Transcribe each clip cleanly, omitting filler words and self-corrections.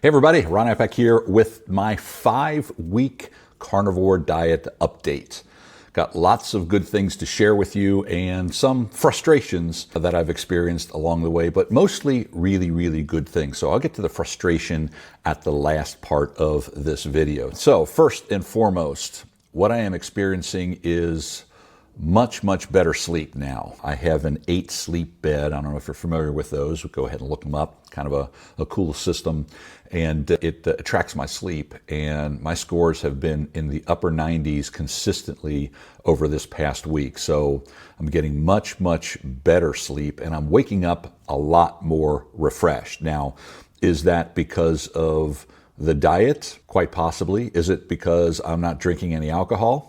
Hey everybody, Ron Epic here with my 5-week carnivore diet update. Got lots of good things to share with you and some frustrations that I've experienced along the way, but mostly really good things. So I'll get to the frustration at the last part of this video. So first and foremost, what I am experiencing is much better sleep now. I have an 8 sleep bed. I don't know if you're familiar with those. Go ahead and look them up. Kind of a cool system. And it tracks my sleep. And my scores have been in the upper 90s consistently over this past week. So I'm getting much better sleep, and I'm waking up a lot more refreshed. Now, is that because of the diet? Quite possibly. Is it because I'm not drinking any alcohol?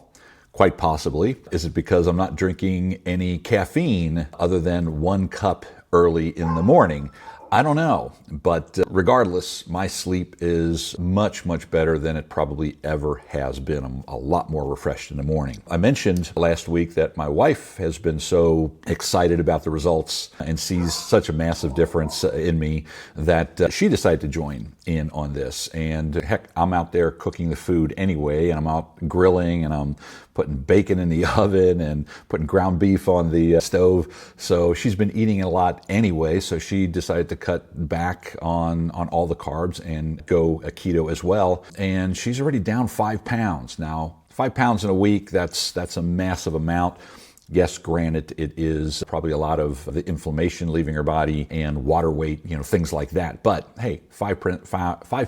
Quite possibly. Is it because I'm not drinking any caffeine other than 1 cup early in the morning? I don't know, but regardless, my sleep is much better than it probably ever has been. I'm a lot more refreshed in the morning. I mentioned last week that my wife has been so excited about the results and sees such a massive difference in me that she decided to join in on this. And heck, I'm out there cooking the food anyway, and I'm out grilling, and I'm putting bacon in the oven and putting ground beef on the stove. So she's been eating a lot anyway, so she decided to cut back on all the carbs and go keto as well. And she's already down 5 pounds. Now, 5 pounds in a week, that's a massive amount. Yes, granted, it is probably a lot of the inflammation leaving her body and water weight, things like that. But hey, 5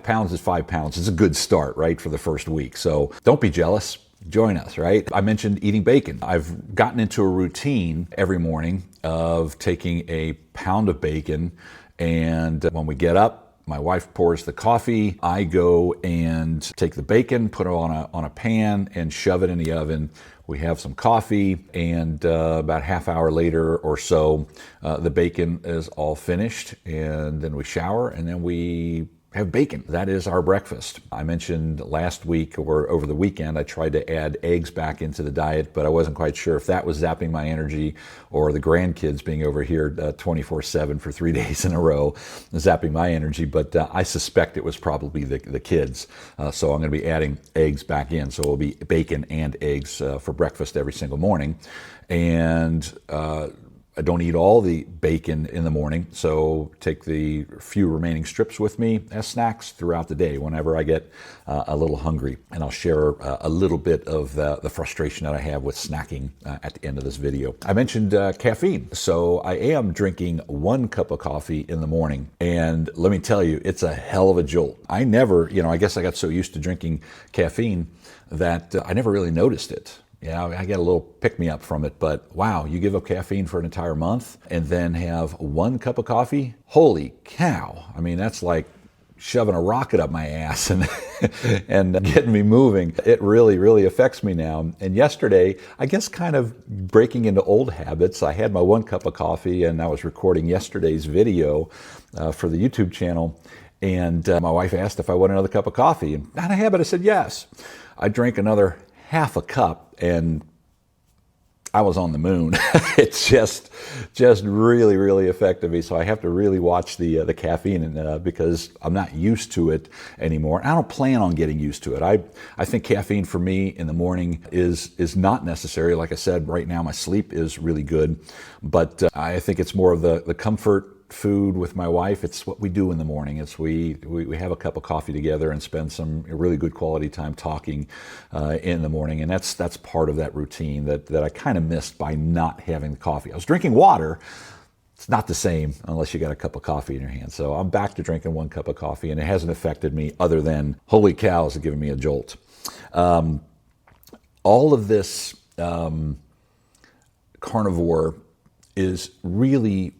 pounds is 5 pounds. It's a good start, right, for the first week. So don't be jealous. Join us, right? I mentioned eating bacon. I've gotten into a routine every morning of taking a pound of bacon, and when we get up, my wife pours the coffee. I go and take the bacon, put it on a pan, and shove it in the oven. We have some coffee, and about half hour later or so, the bacon is all finished, and then we shower, and then we have bacon. That is our breakfast. I mentioned last week or over the weekend, I tried to add eggs back into the diet, but I wasn't quite sure if that was zapping my energy or the grandkids being over here 24/7 for 3 days in a row, zapping my energy. But I suspect it was probably the kids. So I'm going to be adding eggs back in. So it'll be bacon and eggs for breakfast every single morning. And I don't eat all the bacon in the morning, so take the few remaining strips with me as snacks throughout the day whenever I get a little hungry. And I'll share a little bit of the frustration that I have with snacking at the end of this video. I mentioned caffeine. So I am drinking 1 cup of coffee in the morning. And let me tell you, it's a hell of a jolt. I never, I guess I got so used to drinking caffeine that I never really noticed it. Yeah, I get a little pick-me-up from it, but wow, you give up caffeine for an entire month and then have 1 cup of coffee? Holy cow. I mean, that's like shoving a rocket up my ass and and getting me moving. It really affects me now. And yesterday, I guess kind of breaking into old habits, I had my 1 cup of coffee and I was recording yesterday's video for the YouTube channel. And my wife asked if I want another cup of coffee. And out of habit, I said yes. I drank another half a cup and I was on the moon. It's just really affected me. So I have to really watch the caffeine because I'm not used to it anymore. And I don't plan on getting used to it. I think caffeine for me in the morning is not necessary. Like I said, right now my sleep is really good, but I think it's more of the comfort food with my wife. It's what we do in the morning. It's we have a cup of coffee together and spend some really good quality time talking in the morning. And that's part of that routine that I kind of missed by not having the coffee. I was drinking water. It's not the same unless you got a cup of coffee in your hand. So I'm back to drinking 1 cup of coffee, and it hasn't affected me other than holy cows, it's giving me a jolt. All of this carnivore is really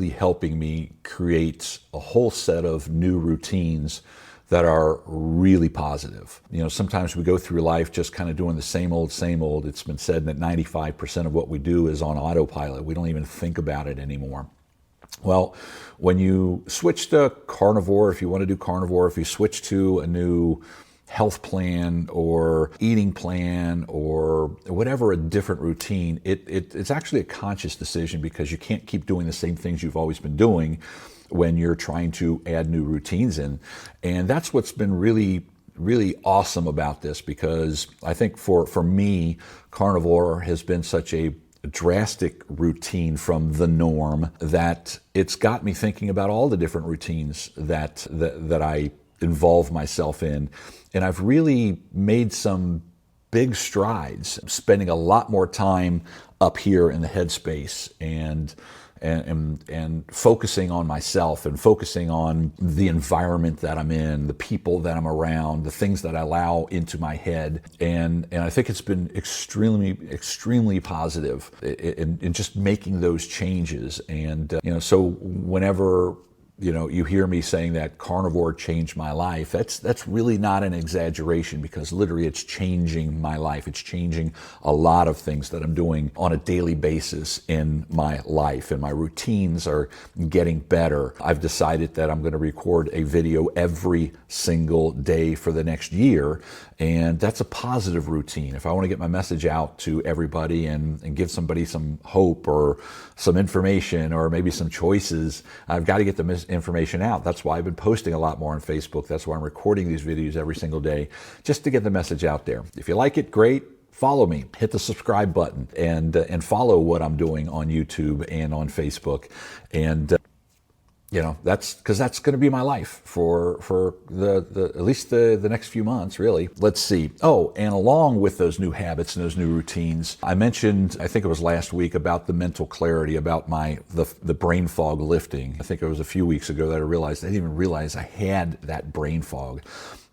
helping me create a whole set of new routines that are really positive. Sometimes we go through life just kind of doing the same old. It's been said that 95% of what we do is on autopilot. We don't even think about it anymore. Well, when you switch to carnivore, if you want to do carnivore, if you switch to a new health plan or eating plan or whatever, a different routine, it's actually a conscious decision because you can't keep doing the same things you've always been doing. when you're trying to add new routines in. And that's what's been really awesome about this, because I think for me, carnivore has been such a drastic routine from the norm that it's got me thinking about all the different routines that I involve myself in. And I've really made some big strides, spending a lot more time up here in the headspace and focusing on myself and focusing on the environment that I'm in, the people that I'm around, the things that I allow into my head. And I think it's been extremely positive in just making those changes. And, so whenever you hear me saying that carnivore changed my life, that's really not an exaggeration, because literally it's changing my life. It's changing a lot of things that I'm doing on a daily basis in my life, and my routines are getting better. I've decided that I'm going to record a video every single day for the next year, and that's a positive routine. If I want to get my message out to everybody and give somebody some hope or some information or maybe some choices, I've got to get the information out. That's why I've been posting a lot more on Facebook. That's why I'm recording these videos every single day, just to get the message out there. If you like it, great. Follow me, hit the subscribe button, and follow what I'm doing on YouTube and on Facebook. And that's because that's going to be my life for the at least the next few months, really. Let's see. Oh, and along with those new habits and those new routines, I mentioned, I think it was last week, about the mental clarity, about the brain fog lifting. I think it was a few weeks ago that I realized I didn't even realize I had that brain fog.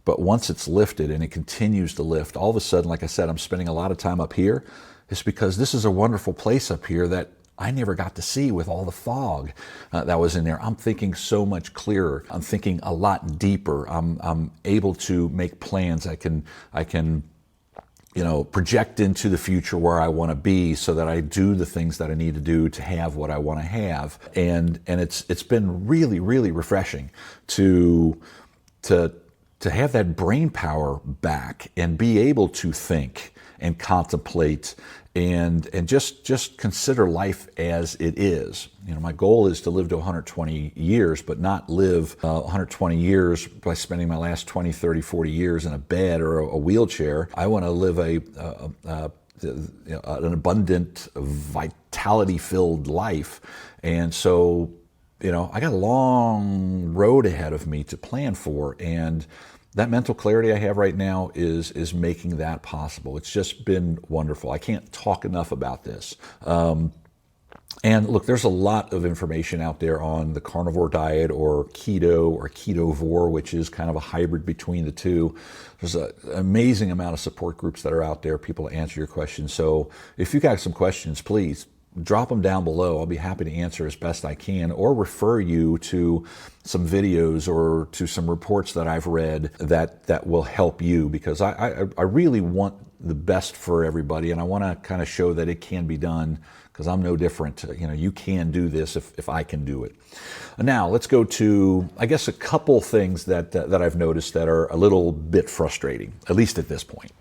But once it's lifted, and it continues to lift, all of a sudden, like I said, I'm spending a lot of time up here. It's because this is a wonderful place up here that I never got to see with all the fog that was in there. I'm thinking so much clearer. I'm thinking a lot deeper. I'm able to make plans. I can project into the future where I want to be, so that I do the things that I need to do to have what I want to have. And it's been really refreshing to have that brain power back and be able to think and contemplate and just consider life as it is. My goal is to live to 120 years, but not live 120 years by spending my last 20, 30, 40 years in a bed or a wheelchair. I want to live an abundant, vitality-filled life. And so, I got a long road ahead of me to plan for, and that mental clarity I have right now is making that possible. It's just been wonderful. I can't talk enough about this. And look, there's a lot of information out there on the carnivore diet, or keto, or ketovore, which is kind of a hybrid between the two. There's an amazing amount of support groups that are out there, people to answer your questions. So if you got some questions, please drop them down below. I'll be happy to answer as best I can, or refer you to some videos or to some reports that I've read that will help you, because I really want the best for everybody, and I want to kind of show that it can be done, because I'm no different. You can do this if I can do it. Now let's go to, I guess, a couple things that I've noticed that are a little bit frustrating, at least at this point.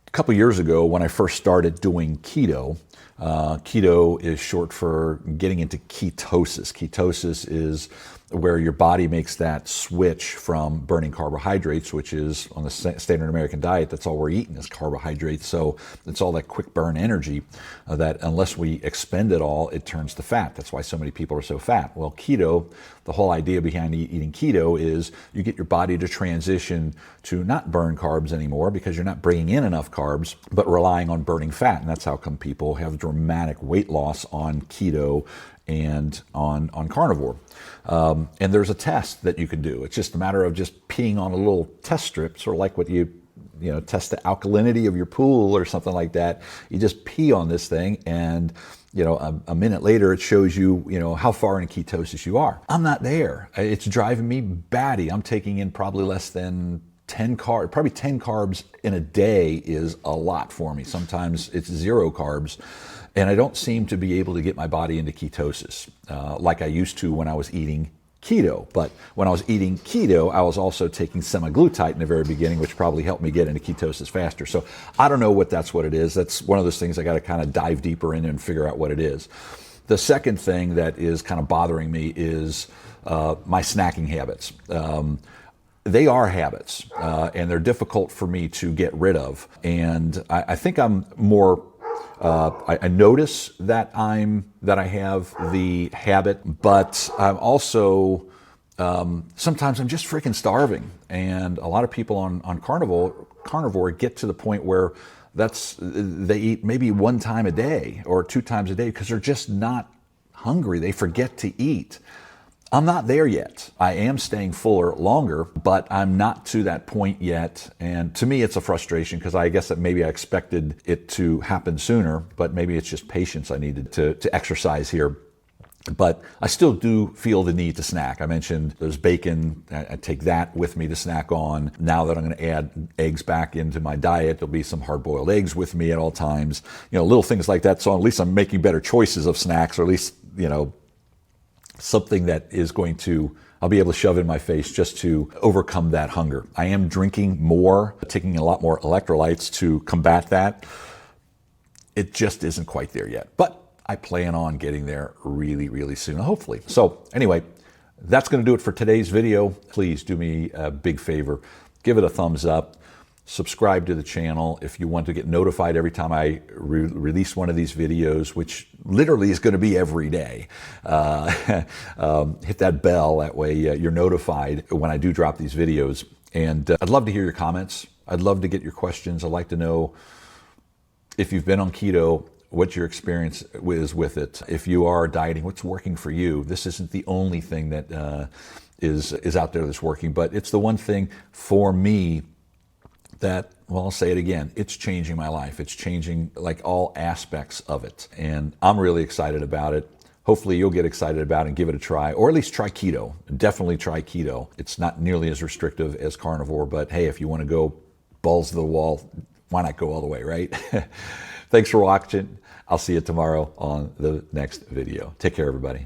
A couple years ago, when I first started doing keto, keto is short for getting into ketosis. Ketosis is where your body makes that switch from burning carbohydrates, which is on the standard American diet, that's all we're eating is carbohydrates. So it's all that quick burn energy that unless we expend it all, it turns to fat. That's why so many people are so fat. Well, keto, the whole idea behind eating keto is you get your body to transition to not burn carbs anymore, because you're not bringing in enough carbs, but relying on burning fat. And that's how come people have dramatic weight loss on keto and on carnivore. And there's a test that you can do. It's just a matter of just peeing on a little test strip, sort of like what you test the alkalinity of your pool or something like that. You just pee on this thing, and a minute later it shows you, how far in ketosis you are. I'm not there. It's driving me batty. I'm taking in probably less than 10 carbs, probably 10 carbs in a day is a lot for me. Sometimes it's 0 carbs. And I don't seem to be able to get my body into ketosis like I used to when I was eating keto. But when I was eating keto, I was also taking semaglutide in the very beginning, which probably helped me get into ketosis faster. So I don't know what it is. That's one of those things I got to kind of dive deeper in and figure out what it is. The second thing that is kind of bothering me is my snacking habits. They are habits, and they're difficult for me to get rid of. And I think I'm more. I notice that I have the habit, but I'm also sometimes I'm just freaking starving. And a lot of people on carnivore get to the point where they eat maybe one time a day or two times a day because they're just not hungry. They forget to eat. I'm not there yet. I am staying fuller longer, but I'm not to that point yet. And to me, it's a frustration because I guess that maybe I expected it to happen sooner, but maybe it's just patience I needed to exercise here. But I still do feel the need to snack. I mentioned there's bacon. I take that with me to snack on. Now that I'm going to add eggs back into my diet, there'll be some hard-boiled eggs with me at all times. Little things like that. So at least I'm making better choices of snacks, or at least, something that is I'll be able to shove in my face just to overcome that hunger. I am drinking more, taking a lot more electrolytes to combat that. It just isn't quite there yet, but I plan on getting there really, really soon, hopefully. So anyway, that's going to do it for today's video. Please do me a big favor. Give it a thumbs up. Subscribe to the channel if you want to get notified every time I release one of these videos, which literally is going to be every day. Hit that bell, that way you're notified when I do drop these videos. And I'd love to hear your comments. I'd love to get your questions. I'd like to know if you've been on keto, what your experience is with it. If you are dieting, what's working for you? This isn't the only thing that is out there that's working, but it's the one thing for me that, well, I'll say it again, it's changing my life. It's changing like all aspects of it. And I'm really excited about it. Hopefully you'll get excited about it and give it a try, or at least try keto. Definitely try keto. It's not nearly as restrictive as carnivore, but hey, if you want to go balls to the wall, why not go all the way, right? Thanks for watching. I'll see you tomorrow on the next video. Take care, everybody.